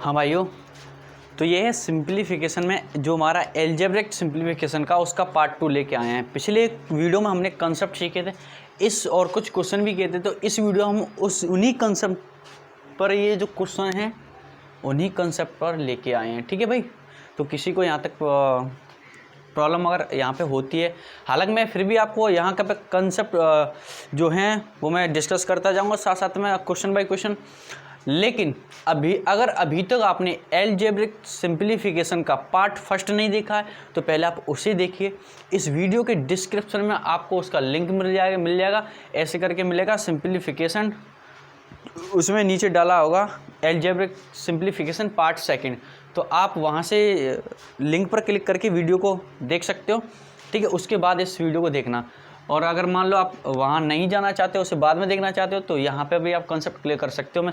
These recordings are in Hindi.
हाँ भाइयों, तो ये है सिंप्लीफिकेशन में जो हमारा एल्जेब्रिक सिंप्लीफिकेशन का उसका पार्ट 2 लेके आए हैं। पिछले वीडियो में हमने कंसेप्ट सीखे थे इस और कुछ क्वेश्चन भी किए थे, तो इस वीडियो हम उन्हीं कंसेप्ट पर ये जो क्वेश्चन हैं उन्हीं कंसेप्ट पर लेके आए हैं। ठीक है भाई, तो किसी को यहाँ तक प्रॉब्लम अगर यहाँ पे होती है, हालांकि मैं फिर भी आपको यहाँ का पे कंसेप्ट जो हैं वो मैं डिस्कस करता जाऊँगा साथ साथ में क्वेश्चन बाय क्वेश्चन। लेकिन अभी तक आपने एल्जेब्रिक सिंप्लीफिकेशन का पार्ट फर्स्ट नहीं देखा है तो पहले आप उसे देखिए। इस वीडियो के डिस्क्रिप्शन में आपको उसका लिंक मिल जाएगा ऐसे करके मिलेगा सिंप्लीफिकेशन, उसमें नीचे डाला होगा एल्जेब्रिक सिंप्लीफिकेशन पार्ट सेकंड, तो आप वहाँ से लिंक पर क्लिक करके वीडियो को देख सकते हो। ठीक है, उसके बाद इस वीडियो को देखना, और अगर मान लो आप वहाँ नहीं जाना चाहते हो, उसे बाद में देखना चाहते हो, तो यहाँ पे भी आप कंसेप्ट क्लियर कर सकते हो। मैं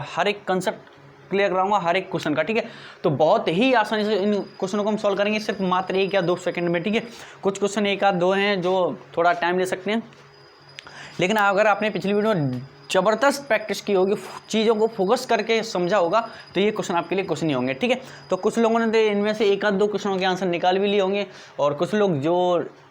हर एक कंसेप्ट क्लियर कराऊंगा हर एक क्वेश्चन का। ठीक है, तो बहुत ही आसानी से इन क्वेश्चनों को हम सॉल्व करेंगे, सिर्फ मात्र 1 या 2 सेकंड में। ठीक है, कुछ क्वेश्चन 1 या 2 हैं जो थोड़ा टाइम ले सकते हैं, लेकिन अगर आपने पिछली वीडियो में ज़बरदस्त प्रैक्टिस की होगी, चीज़ों को फोकस करके समझा होगा, तो ये क्वेश्चन आपके लिए क्वेश्चन ही होंगे। ठीक है, तो कुछ लोगों ने तो इनमें से 1 या 2 क्वेश्चनों के आंसर निकाल भी लिए होंगे, और कुछ लोग जो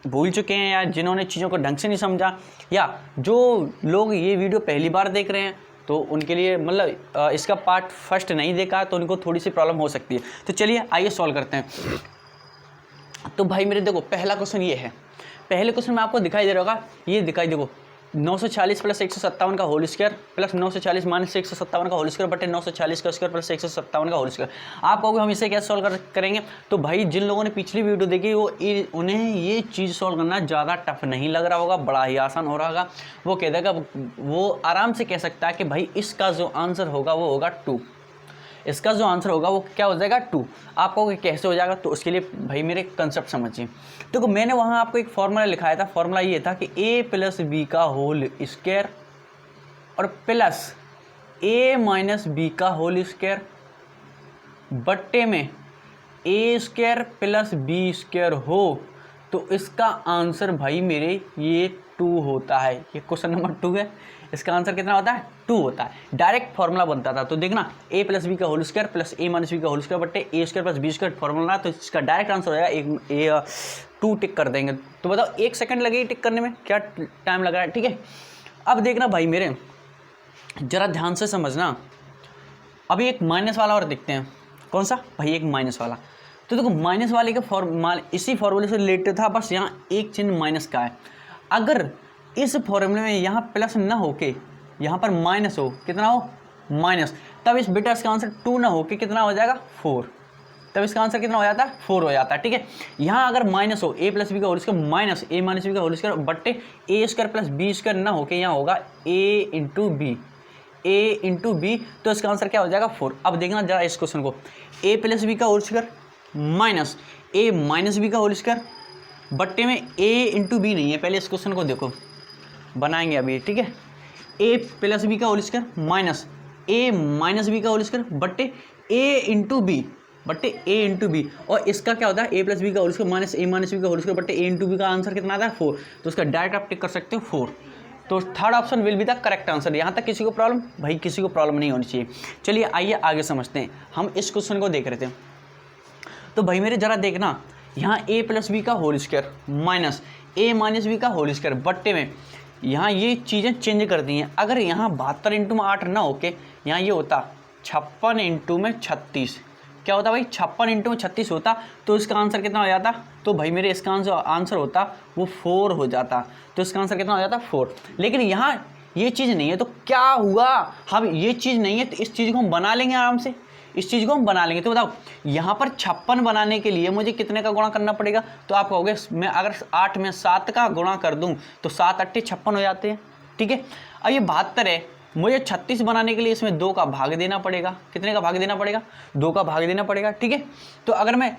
भूल चुके हैं या जिन्होंने चीज़ों को ढंग से नहीं समझा, या जो लोग ये वीडियो पहली बार देख रहे हैं तो उनके लिए मतलब इसका पार्ट फर्स्ट नहीं देखा तो उनको थोड़ी सी प्रॉब्लम हो सकती है। तो चलिए आइए सॉल्व करते हैं। तो भाई मेरे देखो, पहला क्वेश्चन ये है। पहले क्वेश्चन में आपको दिखाई दे रहा होगा, ये दिखाई देखो 940 प्लस 157 का होल स्क्वायर प्लस 940 माइनस 157 का होल स्क्वायर बटे 940 का स्क्वायर प्लस 157 का होल स्क्वायर। आप कहोगे हम इसे कैसे सॉल्व करेंगे? तो भाई जिन लोगों ने पिछली वीडियो देखी उन्हें ये चीज़ सॉल्व करना ज़्यादा टफ नहीं लग रहा होगा, बड़ा ही आसान हो रहा होगा। वो कह देगा, वो आराम से कह सकता है कि भाई इसका जो आंसर होगा वो होगा 2, इसका जो आंसर होगा वो क्या हो जाएगा 2। आप कहोगे कैसे हो जाएगा? तो उसके लिए भाई मेरे कंसेप्ट समझिए। देखो मैंने वहाँ आपको एक फॉर्मूला लिखाया था, फॉर्मूला ये था कि a प्लस बी का होल स्क्वायर और प्लस a माइनस बी का होल स्क्वायर बट्टे में a square plus b square हो तो इसका आंसर भाई मेरे ये 2 होता है। ये क्वेश्चन नंबर 2 है, इसका आंसर कितना होता है? 2 होता है। डायरेक्ट फॉर्मूला बनता था, तो देखना a प्लस बी का whole square plus a minus b का होल स्क्वायर बट्टे a square plus b square formula, तो इसका डायरेक्ट आंसर हो जाएगा 2 टिक कर देंगे। तो बताओ 1 सेकंड लगेगी टिक करने में, क्या टाइम लग रहा है? ठीक है, अब देखना भाई मेरे जरा ध्यान से समझना। अभी एक माइनस वाला और देखते हैं। कौन सा भाई? एक माइनस वाला। तो देखो माइनस वाले का इसी फॉर्मूले से रिलेटेड था, बस यहाँ एक चिन्ह माइनस का है। अगर इस फॉर्मूले में यहाँ प्लस ना होके यहाँ पर माइनस हो, कितना हो? माइनस, तब इस बेटा इसका आंसर 2 ना होके कितना हो जाएगा? 4। तब इसका आंसर कितना हो जाता है? 4 हो जाता है। ठीक है, यहाँ अगर माइनस हो a प्लस बी का whole square minus a minus b का होल स्क्वायर बट्टे a square plus b square ना होके यहाँ होगा a इंटू बी, तो इसका आंसर क्या हो जाएगा? 4। अब देखना जरा इस क्वेश्चन को, a प्लस बी का whole square minus a minus b का होल स्क्वायर बट्टे में a इंटू बी नहीं है। पहले इस क्वेश्चन को देखो, बनाएंगे अभी। ठीक है, a प्लस बी का whole square minus a minus b का होल स्क्वायर बट्टे a इंटू बी बट्टे a इंटू बी, और इसका क्या होता है? a प्लस बी का whole square minus a minus b का होल स्क्वायर बट्टे a इंटू बी का आंसर कितना आता है? 4। तो उसका डायरेक्ट आप टिक कर सकते हो 4। तो third option will be the correct answer. यहाँ तक किसी को प्रॉब्लम? भाई किसी को प्रॉब्लम नहीं होनी चाहिए। चलिए आइए आगे समझते हैं। हम इस क्वेश्चन को देख रहे थे, तो भाई मेरे जरा देखना, यहाँ a प्लस बी का whole square minus a minus b का होल स्क्वायर बट्टे में यहाँ ये चीज़ें चेंज कर दी हैं। अगर यहाँ 72 इंटू में 8 ना होके यहाँ ये होता 56 इंटू में 36, क्या होता भाई? 56 इंटू में 36 होता, तो इसका आंसर कितना हो जाता? तो भाई मेरे इसका आंसर होता वो 4 हो जाता। तो इसका आंसर कितना हो जाता? 4। लेकिन यहाँ ये चीज़ नहीं है, तो क्या हुआ? हम ये चीज़ नहीं है तो इस चीज़ को हम बना लेंगे आराम से, इस चीज़ को हम बना लेंगे। तो बताओ यहाँ पर 56 बनाने के लिए मुझे कितने का गुणा करना पड़ेगा? तो आप कहोगे मैं अगर 8 में 7 का गुणा कर दूँ तो 7 8 56 हो जाते हैं। ठीक है, अब ये 72 है, मुझे 36 बनाने के लिए इसमें 2 का भाग देना पड़ेगा। कितने का भाग देना पड़ेगा? 2 का भाग देना पड़ेगा। ठीक है, तो अगर मैं,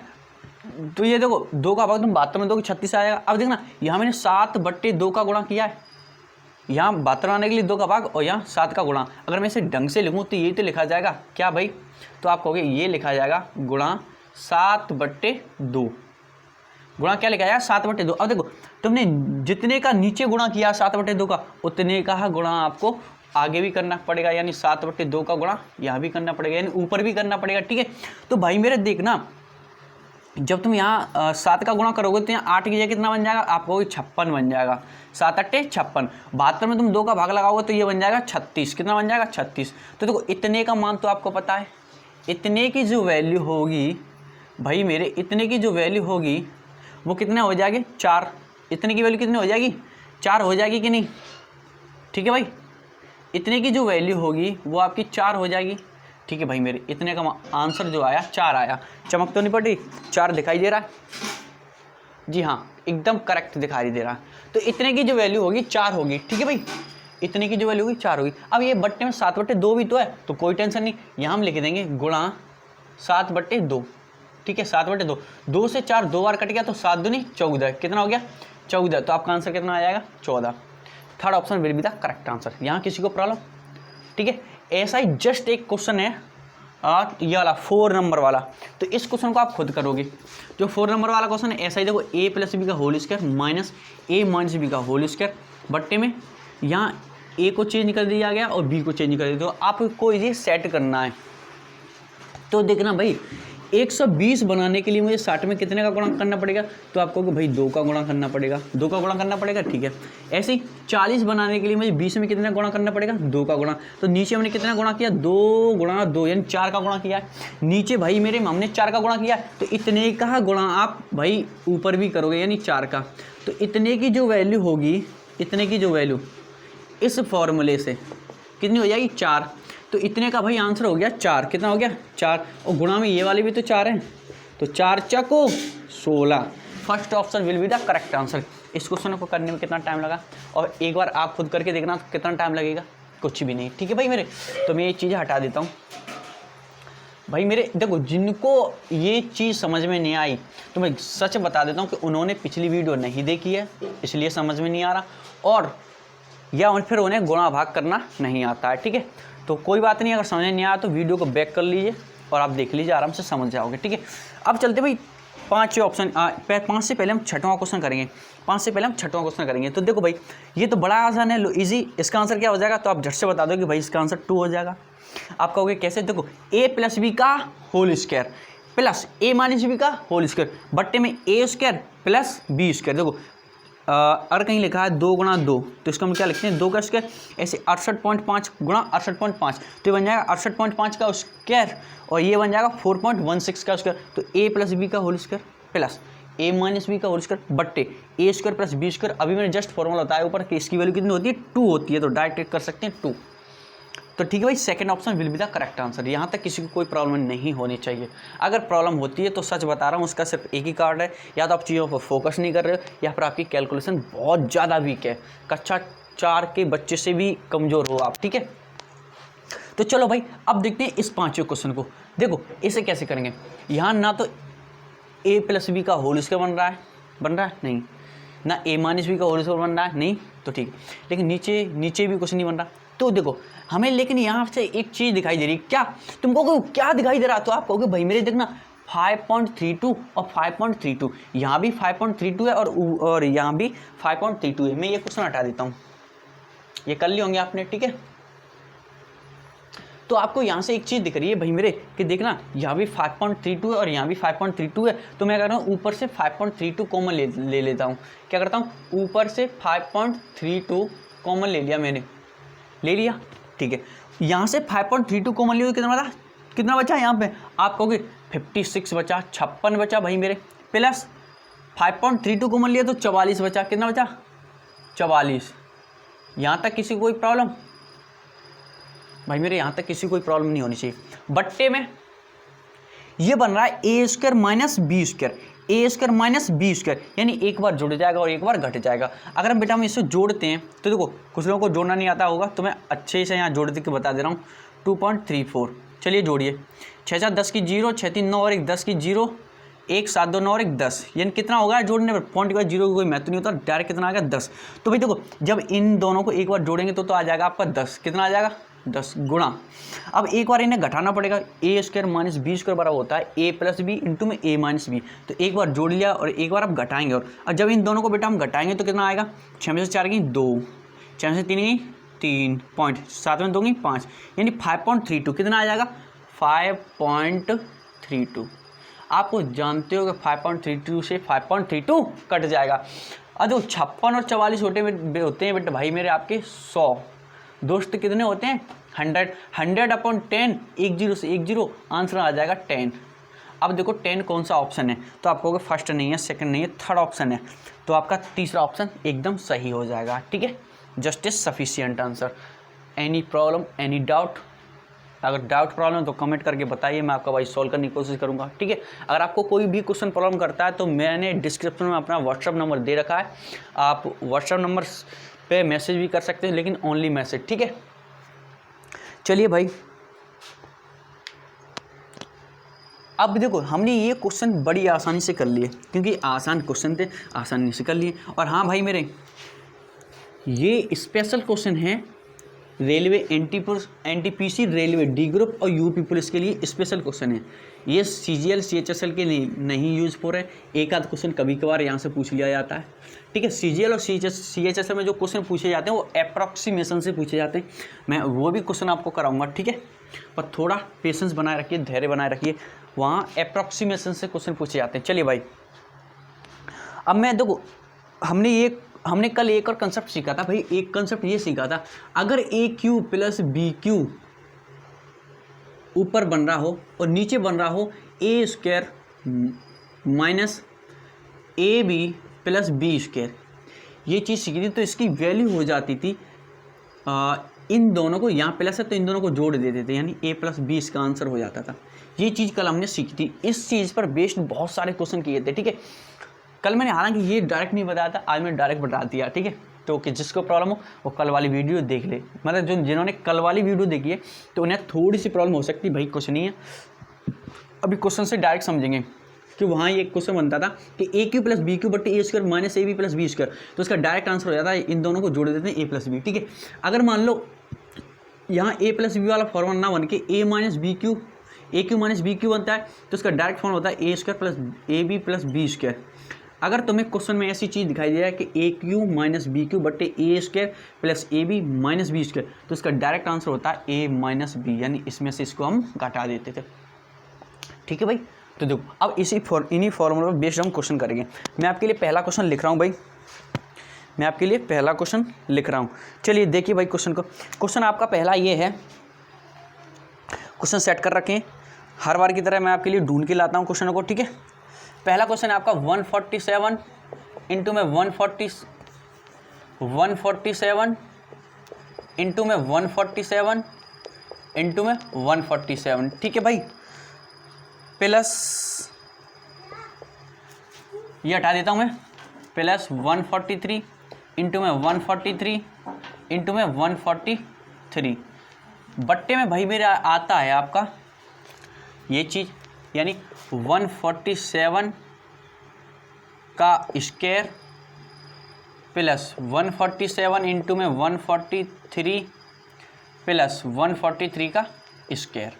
तो ये देखो 2 का भाग, तुम 72 में 2 की 36 आएगा। अब देखना यहाँ मैंने 7 बट्टे 2 का गुणा किया है, यहाँ 72 आने के लिए 2 का भाग और यहाँ 7 का गुणा। अगर मैं इसे ढंग से लिखूँ तो ये तो लिखा जाएगा क्या भाई? तो आप कहोगे ये लिखा जाएगा गुणा 7 बट्टे 2। गुणा क्या लिखा जाएगा? 7/2। अब देखो तुमने जितने का नीचे गुणा किया 7/2 का, उतने का गुणा आपको आगे भी करना पड़ेगा, यानी 7/2 का गुणा यहाँ भी करना पड़ेगा, यानी ऊपर भी करना पड़ेगा। ठीक है, तो भाई मेरे देखना, जब तुम यहाँ 7 का गुणा करोगे तो यहाँ 8 की जगह कितना बन जाएगा, आपको 56 बन जाएगा। 7 8 56, 72 में तुम 2 का भाग लगाओगे तो ये बन जाएगा 36। कितना बन जाएगा, 36। तो देखो इतने का मान तो आपको पता है, इतने की जो वैल्यू होगी भाई मेरे, इतने की जो वैल्यू होगी वो कितने हो जाएगी, 4। इतने की वैल्यू कितनी हो जाएगी, 4 हो जाएगी कि नहीं। ठीक है भाई, इतने की जो वैल्यू होगी वो आपकी 4 हो जाएगी। ठीक है भाई मेरे, इतने का आंसर जो आया 4 आया। चमक तो नहीं पड़ी, 4 दिखाई दे रहा है, जी हाँ एकदम करेक्ट दिखाई दे रहा है। तो इतने की जो वैल्यू होगी 4 होगी। ठीक है भाई, इतने की जो वैल्यू होगी 4 होगी। अब ये बट्टे में 7/2 भी तो है, तो कोई टेंशन नहीं, यहाँ हम लिख देंगे गुणा 7/2। ठीक है, 7/2, 2 से 4 2 बार कट गया तो 7 दूनी 14, कितना हो गया 14। तो आपका आंसर कितना आ जाएगा, 14। Third option will be the correct answer. यहाँ किसी को प्रॉब्लम। ठीक है, ऐसा ही जस्ट एक क्वेश्चन है ये वाला 4 नंबर वाला, तो इस क्वेश्चन को आप खुद करोगे। जो 4 नंबर वाला क्वेश्चन है ऐसा ही, देखो a + b का whole square minus a - b का होल स्क्वायर, बट्टे में यहाँ a को चेंज कर दिया गया और b को चेंज कर दिया, तो आपको ये सेट करना है। तो देखना भाई 120 बनाने के लिए मुझे 60 में कितने का गुणा करना पड़ेगा, तो आपको कि भाई 2 का गुणा करना पड़ेगा, 2 का गुणा करना पड़ेगा। ठीक है, ऐसे ही 40 बनाने के लिए मुझे 20 में कितना गुणा करना पड़ेगा, 2 का गुणा। तो नीचे हमने कितना गुणा किया, 2 × 2 यानी 4 का गुणा किया है। नीचे भाई मेरे हमने 4 का गुणा किया, तो इतने का गुणा आप भाई ऊपर भी करोगे यानी 4 का। तो इतने की जो वैल्यू होगी, इतने की जो वैल्यू इस फॉर्मूले से कितनी हो जाएगी, 4। तो इतने का भाई आंसर हो गया 4। कितना हो गया, 4। और गुणा में ये वाली भी तो 4 है, तो 4 चको 16। First option will be the correct answer. इस क्वेश्चन को करने में कितना टाइम लगा, और एक बार आप खुद करके देखना कितना टाइम लगेगा, कुछ भी नहीं। ठीक है भाई मेरे, तो मैं ये चीज़ें हटा देता हूँ। भाई मेरे देखो, जिनको ये चीज़ समझ में नहीं आई तो मैं सच बता देता हूँ कि उन्होंने पिछली वीडियो नहीं देखी है, इसलिए समझ में नहीं आ रहा, और या फिर उन्हें गुणा भाग करना नहीं आता है। ठीक है, तो कोई बात नहीं, अगर समझ नहीं आया तो वीडियो को बैक कर लीजिए और आप देख लीजिए, आराम से समझ जाओगे। ठीक है, अब चलते भाई 5 ऑप्शन, 5 से पहले हम 6वां क्वेश्चन करेंगे। 5 से पहले हम 6वां क्वेश्चन करेंगे। तो देखो भाई ये तो बड़ा आसान है, लो इजी। इसका आंसर क्या हो जाएगा, तो आप झट से बता दो कि भाई इसका आंसर 2 हो जाएगा। आप कहोगे कैसे, देखो a + b का whole square plus a - b का होल स्क्वायर, बट्टे में a² प्लस b²। देखो अगर कहीं लिखा है 2 × 2, तो इसका हम क्या लिखते हैं, 2 का स्क्वायर। ऐसे 68.5 × 68.5, तो ये बन जाएगा 68.5 का स्क्वायर, और ये बन जाएगा 4.16 का स्क्वायर। तो a + b का whole square plus a - b का होल स्क्वायर बट्टे a² प्लस b²। अभी मैंने जस्ट फॉर्मूला बताया ऊपर कि इसकी वैल्यू कितनी होती है, 2 होती है, तो डायरेक्ट कर सकते हैं 2। तो ठीक है भाई, second option will be the correct answer. यहाँ तक किसी को कोई प्रॉब्लम नहीं होनी चाहिए। अगर प्रॉब्लम होती है तो सच बता रहा हूँ, उसका सिर्फ एक ही कारण है, या तो आप चीज़ों पर फोकस नहीं कर रहे हो, या फिर आपकी कैलकुलेशन बहुत ज़्यादा वीक है। कक्षा 4 के बच्चे से भी कमज़ोर हो आप। ठीक है, तो चलो भाई अब देखते हैं इस 5वें क्वेश्चन को। देखो इसे कैसे करेंगे, यहाँ ना तो a + b का होल स्क्वायर बन रहा है नहीं, ना a - b का होल स्क्वायर बन रहा है नहीं, तो ठीक है। लेकिन नीचे भी कुछ नहीं बन रहा। तो देखो हमें, लेकिन यहाँ से एक चीज़ दिखाई दे रही है, क्या तुमको क्या दिखाई दे रहा, तो आप कहोगे भाई मेरे देखना 5.32 और 5.32, यहाँ भी 5.32 है और यहाँ भी 5.32 है। मैं ये क्वेश्चन हटा देता हूँ, ये कर लिए होंगे आपने। ठीक है, तो आपको यहाँ से एक चीज़ दिख रही है भाई मेरे कि देखना, यहाँ भी 5.32 है और यहाँ भी 5.32 है, तो मैं कह रहा हूँ ऊपर से 5.32 कॉमन ले लेता हूँ। क्या करता हूँ, ऊपर से 5.32 कॉमन ले लिया मैंने, ले लिया। ठीक है, यहाँ से 5.32 कॉमन लिया, कितना बचा यहाँ पे, आप कहोगे 56 बचा, 56 बचा भाई मेरे, प्लस 5.32 कॉमन लिया तो 44 बचा। कितना बचा, 44। यहाँ तक किसी को कोई प्रॉब्लम, भाई मेरे यहाँ तक किसी को कोई प्रॉब्लम नहीं होनी चाहिए। बट्टे में ये बन रहा है a² - b², a² - b², यानी एक बार जुड़ जाएगा और एक बार घट जाएगा। अगर हम बेटा हम इसे जोड़ते हैं तो देखो कुछ लोगों को जोड़ना नहीं आता होगा, तो मैं अच्छे से यहाँ जोड़ के बता दे रहा हूँ। 2.34, चलिए जोड़िए, 6 4 10 की 0, 6 3 9 और 1 10 की 0, 1 7 2 9 और 1 10, यानी कितना होगा जोड़ने पर, पॉइंट के बाद 0 की कोई महत्व नहीं होता, डायरेक्ट कितना आ गया 10। तो भाई देखो जब इन दोनों को एक बार जोड़ेंगे तो आ जाएगा आपका 10। कितना आ जाएगा, 10 गुणा। अब एक बार इन्हें घटाना पड़ेगा, a² - b² बराबर होता है a + b इंटू में a - b। तो एक बार जोड़ लिया और एक बार आप घटाएंगे, और जब इन दोनों को बेटा हम घटाएंगे तो कितना आएगा, 6 में से 4 गई 2, 6 में से 3 गई 3 पॉइंट 7 में 2 की 5 यानी 5.32 कितना आ जाएगा 5.32। आपको जानते हो कि 5.32 से 5.32 कट जाएगा। अब जो 56 और 44 होते हैं बेटा भाई मेरे आपके 100 दोस्त कितने होते हैं 100/10 एक जीरो से एक जीरो आंसर आ जाएगा 10। अब देखो 10 कौन सा ऑप्शन है तो आप कहोगे फर्स्ट नहीं है सेकंड नहीं है थर्ड ऑप्शन है तो आपका तीसरा ऑप्शन एकदम सही हो जाएगा। ठीक है just is sufficient answer. Any problem any doubt, अगर डाउट प्रॉब्लम तो कमेंट करके बताइए, मैं आपका भाई सॉल्व करने की कोशिश करूंगा। ठीक है अगर आपको कोई भी क्वेश्चन प्रॉब्लम करता है तो मैंने डिस्क्रिप्शन में अपना व्हाट्सअप नंबर दे रखा है, आप व्हाट्सअप नंबर पे मैसेज भी कर सकते हैं लेकिन ओनली मैसेज। ठीक है चलिए भाई अब देखो हमने ये क्वेश्चन बड़ी आसानी से कर लिए क्योंकि आसान क्वेश्चन थे, आसानी से कर लिए। और हाँ भाई मेरे ये स्पेशल क्वेश्चन है railway NTPC railway D group और यूपी पुलिस के लिए स्पेशल क्वेश्चन है। ये सीजीएल सीएचएसएल के लिए नहीं यूज हो रहे, एक आध क्वेश्चन कभी कभार यहाँ से पूछ लिया जाता है। ठीक है सीजीएल और सीएचएसएल में जो क्वेश्चन पूछे जाते हैं वो अप्रॉक्सीमेशन से पूछे जाते हैं, मैं वो भी क्वेश्चन आपको कराऊंगा। ठीक है पर थोड़ा पेशेंस बनाए रखिए, धैर्य बनाए रखिए, वहाँ अप्रॉक्सीमेशन से क्वेश्चन पूछे जाते हैं। चलिए भाई अब मैं देखो हमने कल एक और कंसेप्ट सीखा था भाई, एक कंसेप्ट ये सीखा था अगर a cube plus b cube ऊपर बन रहा हो और नीचे बन रहा हो a square minus a b plus b square, ये चीज़ सीखी थी तो इसकी वैल्यू हो जाती थी इन दोनों को, यहाँ प्लस है तो इन दोनों को जोड़ देते थे यानी ए प्लस बी इसका आंसर हो जाता था। ये चीज़ कल हमने सीखी थी, इस चीज़ पर बेस्ड बहुत सारे क्वेश्चन किए थे। ठीक है कल मैंने हालांकि ये डायरेक्ट नहीं बताया था, आज मैंने डायरेक्ट बता दिया। ठीक है तो कि जिसको प्रॉब्लम हो वो कल वाली वीडियो देख ले, मतलब जिन्होंने कल वाली वीडियो देखी है तो उन्हें थोड़ी सी प्रॉब्लम हो सकती है, भाई कुछ नहीं है, अभी क्वेश्चन से डायरेक्ट समझेंगे कि वहाँ ये क्वेश्चन बनता था कि a cube plus b cube बट a square minus a b plus b square, तो इसका डायरेक्ट आंसर हो जाता है इन दोनों को जोड़ देते हैं ए प्लस बी। ठीक है अगर मान लो यहाँ ए प्लस बी वाला फॉर्मूला ना बन के a minus b cube a cube minus b cube बनता है तो इसका डायरेक्ट फॉर्म होता है a square plus a b plus b square. अगर तुम्हें क्वेश्चन में ऐसी चीज़ दिखाई दे रहा है कि a cube minus b cube बटे a square plus a b minus b square तो इसका डायरेक्ट आंसर होता है ए माइनस बी, यानी इसमें से इसको हम घटा देते थे। ठीक है भाई तो देखो अब इन्हीं फॉर्मूला पर बेस्ड हम क्वेश्चन करेंगे। मैं आपके लिए पहला क्वेश्चन लिख रहा हूँ भाई, मैं आपके लिए पहला क्वेश्चन लिख रहा हूँ। चलिए देखिए भाई क्वेश्चन को, क्वेश्चन आपका पहला ये है, क्वेश्चन सेट कर रखें, हर बार की तरह मैं आपके लिए ढूंढ के लाता हूँ क्वेश्चनों को। ठीक है पहला क्वेश्चन है आपका 147 इंटू में 147 इंटू में 147 इंटू में 147। ठीक है भाई प्लस ये हटा देता हूँ मैं, प्लस 143 इंटू में 143 इंटू में 143 बट्टे में भाई मेरा आता है आपका ये चीज़ यानी 147 का स्क्वायर प्लस 147 इंटू में 143 प्लस 143 का स्क्वायर।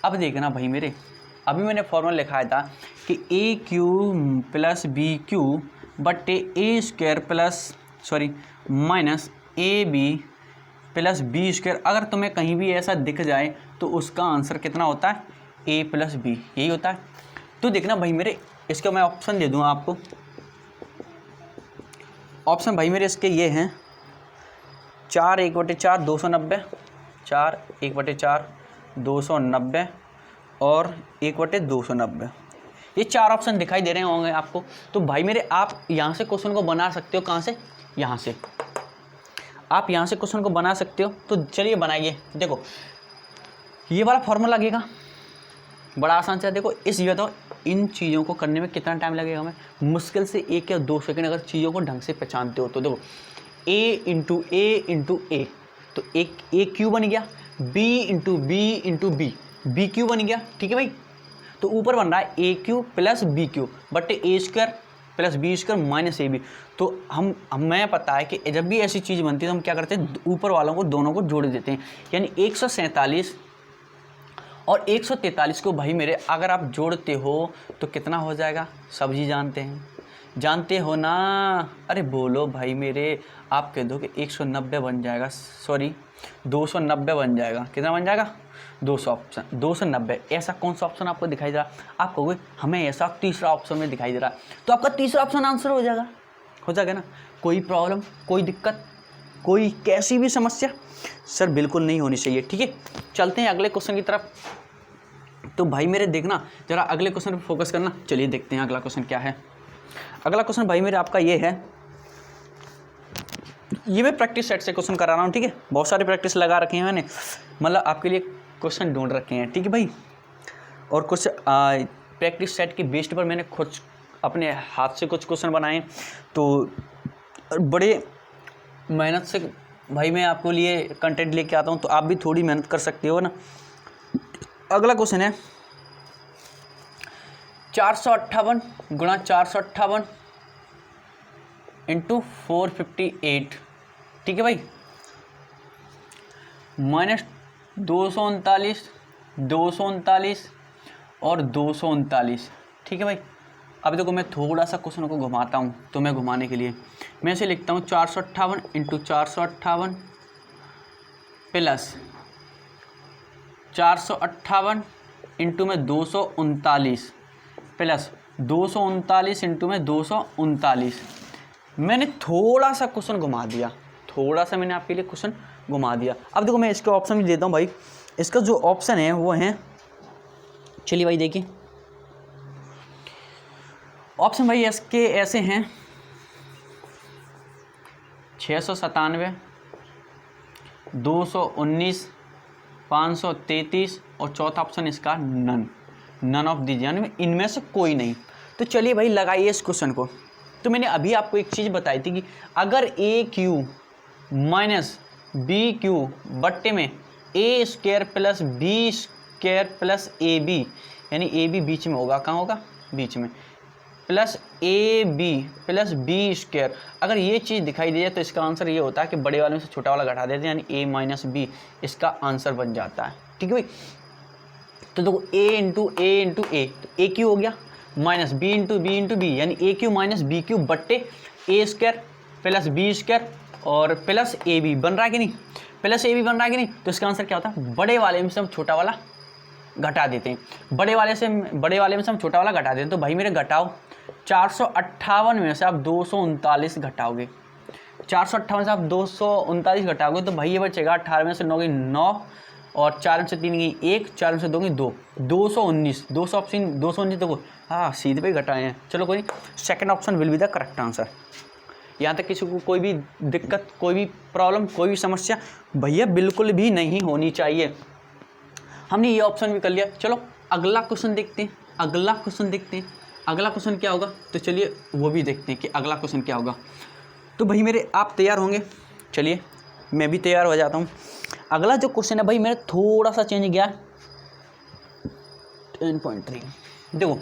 अब देखना भाई मेरे अभी मैंने फॉर्मूला लिखाया था कि a cube plus b cube बट्टे a square plus minus a b plus b square. अगर तुम्हें कहीं भी ऐसा दिख जाए तो उसका आंसर कितना होता है ए प्लस बी, यही होता है। तो देखना भाई मेरे इसका मैं ऑप्शन दे दूँ आपको, ऑप्शन भाई मेरे इसके ये हैं 4 1/4 290, 4 1/4 290 और 1/290, ये 4 ऑप्शन दिखाई दे रहे होंगे आपको। तो भाई मेरे आप यहाँ से क्वेश्चन को बना सकते हो, कहाँ से, यहाँ से आप यहाँ से क्वेश्चन को बना सकते हो। तो चलिए बनाइए, देखो ये वाला फॉर्मूला लगेगा बड़ा आसान से। देखो इस ये तो इन चीज़ों को करने में कितना टाइम लगेगा हमें, मुश्किल से 1 या 2 सेकंड अगर चीज़ों को ढंग से पहचानते हो तो। देखो a इंटू ए तो एक ए क्यू बन गया, b into b b cube बन गया। ठीक है भाई तो ऊपर बन रहा है a cube plus b cube बट a square plus b square minus a b. तो हमें पता है कि जब भी ऐसी चीज़ बनती है तो हम क्या करते हैं ऊपर वालों को दोनों को जोड़ देते हैं, यानी 147 और 143 को भाई मेरे अगर आप जोड़ते हो तो कितना हो जाएगा, सब्जी जानते हैं जानते हो ना। अरे बोलो भाई मेरे, आप कह दो कि 190 बन जाएगा, सॉरी 290 बन जाएगा। कितना बन जाएगा? 200 ऑप्शन 290। ऐसा कौन सा ऑप्शन आपको दिखाई दे रहा? आप कहोगे हमें ऐसा तीसरा ऑप्शन में दिखाई दे रहा, तो आपका तीसरा ऑप्शन आंसर हो जाएगा ना। कोई प्रॉब्लम, कोई दिक्कत, कोई कैसी भी समस्या सर बिल्कुल नहीं होनी चाहिए। ठीक है, चलते हैं अगले क्वेश्चन की तरफ। तो भाई मेरे देखना, जरा अगले क्वेश्चन पर फोकस करना। चलिए देखते हैं अगला क्वेश्चन क्या है। अगला क्वेश्चन भाई मेरे आपका ये है, ये मैं प्रैक्टिस सेट से क्वेश्चन करा रहा हूँ। ठीक है, बहुत सारे प्रैक्टिस लगा रखे हैं मैंने, मतलब आपके लिए क्वेश्चन ढूंढ रखे हैं। ठीक है भाई, और कुछ प्रैक्टिस सेट के बेस्ड पर मैंने खुद अपने हाथ से कुछ क्वेश्चन बनाए, तो बड़े मेहनत से भाई मैं आपको लिए कंटेंट लेके आता हूँ, तो आप भी थोड़ी मेहनत कर सकते हो ना। अगला क्वेश्चन है 458 गुणा 458 इंटू 458। ठीक है भाई, माइनस 239, 239 और 239। ठीक है भाई, अब देखो मैं थोड़ा सा क्वेश्चन को घुमाता हूँ, तो मैं घुमाने के लिए मैं इसे लिखता हूँ 458 इंटू 458 प्लस 458 इंटू में 239 प्लस 239 इंटू में 239। मैंने थोड़ा सा क्वेश्चन घुमा दिया, थोड़ा सा मैंने आपके लिए क्वेश्चन घुमा दिया। अब देखो मैं इसके ऑप्शन भी देता हूँ भाई। इसका जो ऑप्शन है वो है, चलिए भाई देखिए ऑप्शन भाई इसके ऐसे हैं 697, 219, 533 और चौथा ऑप्शन इसका नन ऑफ दीजिए, यानी इनमें से कोई नहीं। तो चलिए भाई लगाइए इस क्वेश्चन को। तो मैंने अभी आपको एक चीज़ बताई थी कि अगर a cube minus b cube बट्टे में a square plus b square plus a b, यानी ए बी बीच में होगा, कहाँ होगा? बीच में, plus a b plus b square, अगर ये चीज़ दिखाई दे जाए तो इसका आंसर ये होता है कि बड़े वाले में से छोटा वाला घटा देते हैं, यानी ए माइनस बी इसका आंसर बन जाता है। ठीक है भाई, तो देखो ए इंटू ए, तो ए क्यू हो गया, माइनस बी इंटू बी, यानी ए क्यू माइनस बी क्यू बट्टे a square plus b square और प्लस ए बी बन रहा है कि नहीं? प्लस ए बी बन रहा है कि नहीं? तो इसका आंसर क्या होता है? बड़े वाले में से हम छोटा वाला घटा देते हैं, बड़े वाले में से हम छोटा वाला घटा देते हैं। तो भाई मेरे घटाओ, 458 में से आप 239 घटाओगे, 458 से आप 239 घटाओगे तो भाई ये बचेगा 18 में से 9 गई 9 और 4 में से 3 गई 1, 4 में से 2 गई 2, 219, 200 ऑप्शन 219 तो हाँ सीधे पे घटाए हैं। चलो कोई नहीं, second option will be the correct answer. यहाँ तक किसी को कोई भी दिक्कत, कोई भी प्रॉब्लम, कोई भी समस्या भैया बिल्कुल भी नहीं होनी चाहिए। हमने ये ऑप्शन भी कर लिया। चलो अगला क्वेश्चन देखते हैं, अगला क्वेश्चन क्या होगा, तो चलिए वो भी देखते हैं कि अगला क्वेश्चन क्या होगा। तो भाई मेरे आप तैयार होंगे? चलिए मैं भी तैयार हो जाता हूँ। अगला जो क्वेश्चन है भाई मेरा थोड़ा सा चेंज गया, 10.3। देखो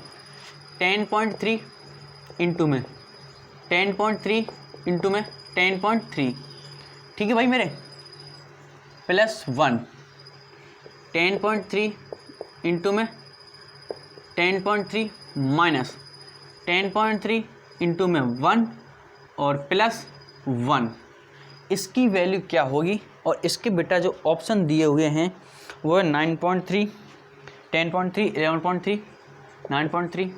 10.3 इंटू में 10.3 इंटू में 10.3, ठीक है भाई मेरे, प्लस 1, 10.3 इंटू में 10.3 माइनस 10.3 इंटू में 1 और प्लस 1, इसकी वैल्यू क्या होगी? और इसके बेटा जो ऑप्शन दिए हुए हैं वो है 9.3, 10.3, 11.3, 9.3,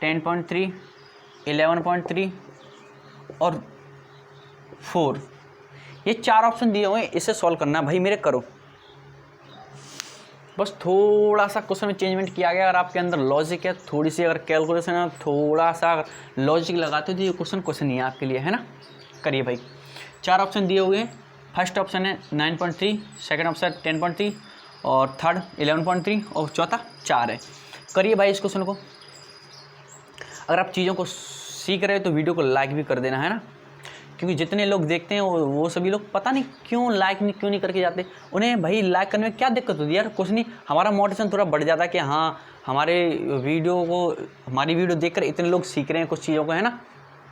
10.3, 11.3 और 4, ये 4 ऑप्शन दिए हुए हैं। इसे सॉल्व करना भाई मेरे, करो। बस थोड़ा सा क्वेश्चन में चेंजमेंट किया गया। अगर आपके अंदर लॉजिक है, थोड़ी सी अगर कैलकुलेशन है, थोड़ा सा लॉजिक लगाते हो तो ये क्वेश्चन नहीं है आपके लिए, है ना। करिए भाई, 4 ऑप्शन दिए हुए हैं। फर्स्ट ऑप्शन है 9.3, सेकंड ऑप्शन 10.3 और थर्ड 11.3 और चौथा 4 है। करिए भाई इस क्वेश्चन को। अगर आप चीज़ों को सीख रहे हो तो वीडियो को लाइक भी कर देना, है ना, क्योंकि जितने लोग देखते हैं वो सभी लोग पता नहीं क्यों लाइक क्यों नहीं करके जाते। उन्हें भाई लाइक करने में क्या दिक्कत होती है यार? कुछ नहीं, हमारा मोटिवेशन थोड़ा बढ़ जाता है कि हाँ हमारी वीडियो देखकर इतने लोग सीख रहे हैं कुछ चीज़ों को, है ना।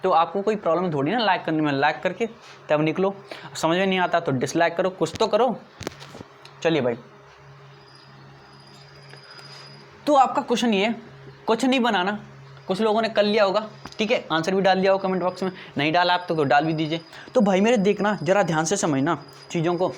तो आपको कोई प्रॉब्लम थोड़ी ना लाइक करने में, लाइक करके तब निकलो। समझ में नहीं आता तो डिसलाइक करो, कुछ तो करो। चलिए भाई, तो आपका क्वेश्चन ये, कुछ नहीं बनाना, कुछ लोगों ने कर लिया होगा, ठीक है, आंसर भी डाल दिया हो कमेंट बॉक्स में, नहीं डाला आप तो डाल भी दीजिए। तो भाई मेरे देखना जरा ध्यान से समझना चीज़ों को।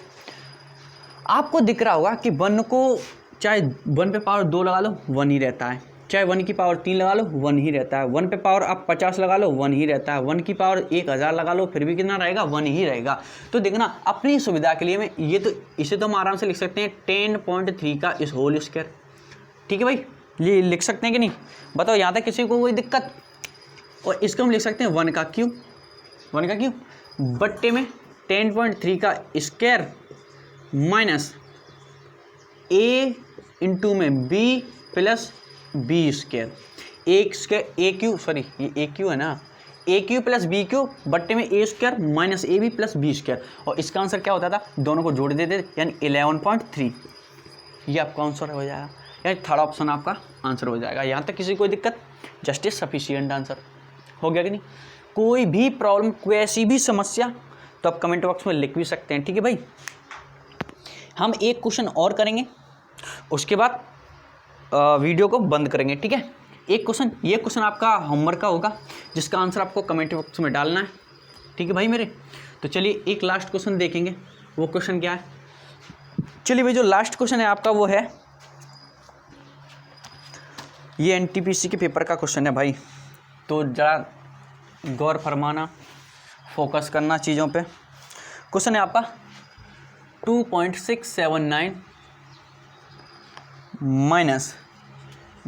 आपको दिख रहा होगा कि 1 को चाहे 1 पे पावर 2 लगा लो 1 ही रहता है, चाहे 1 की पावर 3 लगा लो 1 ही रहता है, 1 पे पावर आप 50 लगा लो 1 ही रहता है, 1 की पावर 1000 लगा लो फिर भी कितना रहेगा 1 ही रहेगा। तो देखना अपनी सुविधा के लिए मैं ये तो इसे तो हम आराम से लिख सकते हैं 10.3 का इस होल स्क्वायर। ठीक है भाई, ये लिख सकते हैं कि नहीं बताओ, यहाँ तक किसी को कोई दिक्कत। और इसको हम लिख सकते हैं 1 का क्यूब, 1 का क्यूब बट्टे में 10.3 का स्क्वायर माइनस a इंटू में b प्लस बी स्क्वायर, एक स्क्वायर ए क्यू, सॉरी ये ए क्यू है ना, a cube plus b cube बट्टे में a square minus a b plus b square. और इसका आंसर क्या होता था, दोनों को जोड़ देते यानी 11.3। ये आपका आंसर हो जाएगा, यानी थर्ड ऑप्शन आपका आंसर हो जाएगा। यहाँ तक किसी कोई दिक्कत, जस्ट ए सफिशिएंट आंसर हो गया कि नहीं। कोई भी प्रॉब्लम, कोई ऐसी भी समस्या तो आप कमेंट बॉक्स में लिख भी सकते हैं। ठीक है भाई, हम एक क्वेश्चन और करेंगे उसके बाद वीडियो को बंद करेंगे। ठीक है, एक क्वेश्चन, ये क्वेश्चन आपका होमवर्क का होगा जिसका आंसर आपको कमेंट बॉक्स में डालना है। ठीक है भाई मेरे, तो चलिए एक लास्ट क्वेश्चन देखेंगे। वो क्वेश्चन क्या है, चलिए भाई जो लास्ट क्वेश्चन है आपका वो है, ये एनटीपीसी के पेपर का क्वेश्चन है भाई, तो ज़रा गौर फरमाना, फोकस करना चीज़ों पे। क्वेश्चन है आपका 2.679 माइनस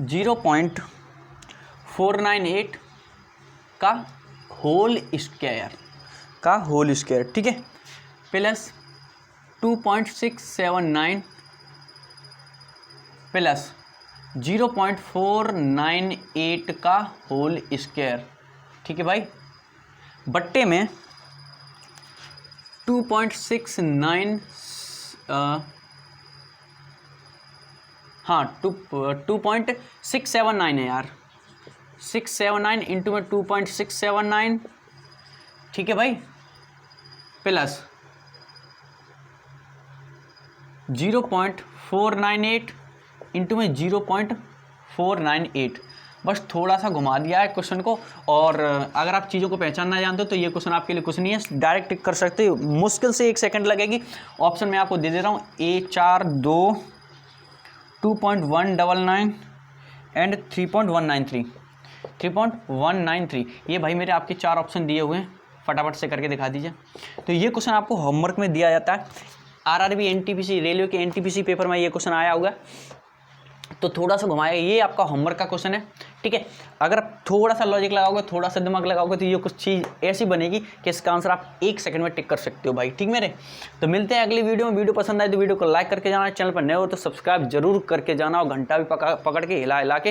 0.498 का होल स्क्वायर, ठीक है, प्लस 2.679 प्लस 0.498 का होल स्क्वायर। ठीक है भाई, बट्टे में 2.69 हाँ 2.679 है यार, 679 इंटू में 2.679, ठीक है भाई, प्लस 0.498 इंटू में 0.498। बस थोड़ा सा घुमा दिया है क्वेश्चन को, और अगर आप चीज़ों को पहचानना जानते हो तो ये क्वेश्चन आपके लिए कुछ नहीं है, डायरेक्ट टिक कर सकते हो, मुश्किल से 1 सेकंड लगेगी। ऑप्शन मैं आपको दे दे रहा हूँ, A4 2 2.199 एंड 3.193। ये भाई मेरे आपके 4 ऑप्शन दिए हुए हैं, फटाफट से करके दिखा दीजिए। तो ये क्वेश्चन आपको होमवर्क में दिया जाता है, आरआरबी एनटीपीसी रेलवे के एनटीपीसी पेपर में ये क्वेश्चन आया हुआ है, तो थोड़ा सा घुमाएगा, ये आपका होमवर्क का क्वेश्चन है। ठीक है, अगर आप थोड़ा सा लॉजिक लगाओगे, थोड़ा सा दिमाग लगाओगे तो ये कुछ चीज़ ऐसी बनेगी कि इसका आंसर आप 1 सेकंड में टिक कर सकते हो भाई। ठीक मेरे, तो मिलते हैं अगली वीडियो में। वीडियो पसंद आए तो वीडियो को लाइक करके जाना, चैनल पर नए हो तो सब्सक्राइब जरूर करके जाना, और घंटा भी पकड़ के हिला के